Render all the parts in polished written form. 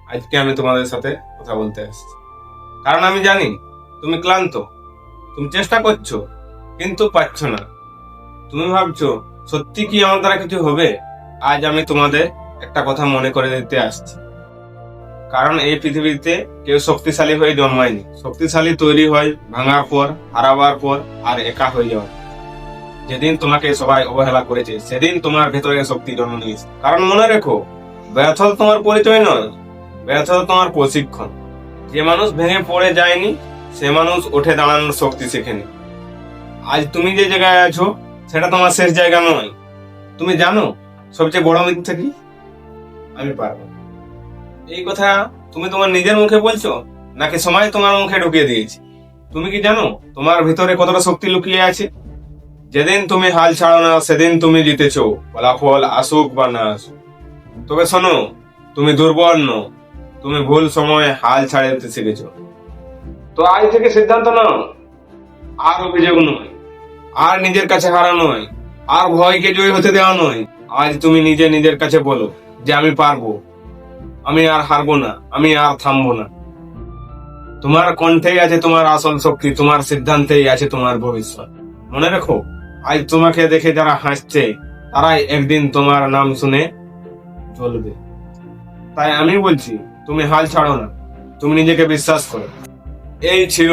আজকে আমি তোমাদের সাথে কথা বলতে আসছি, কারণ আমি জানি তুমি ক্লান্ত। তুমি চেষ্টা করছো কিন্তু পাচ্ছ না। তুমি ভাবছো সত্যি কি আমার দ্বারা কিছু হবে। আজ আমি তোমাদের একটা কথা মনে করে দিতে আসছি, কারণ এই পৃথিবীতে কেউ শক্তিশালী হয়ে জন্মায়নি। শক্তিশালী তৈরি হয় ভাঙার পর, হারাবার পর, আর একা হয়ে যাওয়ার। যেদিন তোমাকে সবাই অবহেলা করেছে সেদিন তোমার ভেতরে শক্তি জন্ম নিয়েছে। কারণ মনে রেখো, ব্যর্থতা তোমার পরিচয় নয়, ব্যর্থতা তোমার প্রশিক্ষণ। যে মানুষ ভেঙে পড়ে যায়নি সে মানুষ উঠে দাঁড়ানোর শক্তি শেখেনি। আজ তুমি যে জায়গায় আছো সেটা তোমার শেষ জায়গা নয়। তুমি জানো সবচেয়ে বড় মিথ্যা কি? আমি পারবো। এই কথা তুমি তোমার নিজের মুখে বলছো নাকি সময় তোমার মুখে ঢুকিয়ে দিয়েছে? তুমি কি জানো তোমার ভিতরে কতটা শক্তি লুকিয়ে আছে? যেদিন তুমি হাল ছাড়ো না সেদিন তুমি জিতেছো, ফলাফল আসুক বা না আসুক। তবে শোনো, তুমি দুর্বল নও, তুমি ভুল সময়ে হাল ছাড়ে দিতে শিখেছো। তো আজ থেকে সিদ্ধান্ত নাও, আর অভিযোগ নয়, আর নিজের কাছে হারা নয়, আর ভয়কে জয়ী হতে দেওয়া নয়। আজ তুমি নিজে নিজের কাছে বলো যে আমি পারবো, আমি আর হারবো না, আমি আর থামবো না। তোমার কণ্ঠেই আছে তোমার আসল শক্তি, তোমার সিদ্ধান্তেই আছে তোমার ভবিষ্যৎ। মনে রেখো, আজ তোমাকে দেখে যারা হাসছে তারাই একদিন তোমার নাম শুনে জ্বলবে। তাই আমি বলছি, তুমি হাল ছাড়ো না, তুমি নিজেকে বিশ্বাস করো। এই ছিল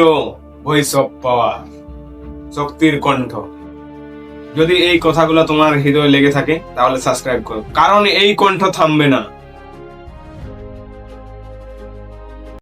ভবিষ্যৎ পাওয়া শক্তির কণ্ঠ। যদি এই কথাগুলো তোমার হৃদয়ে লেগে থাকে তাহলে সাবস্ক্রাইব করো, কারণ এই কণ্ঠ থামবে না।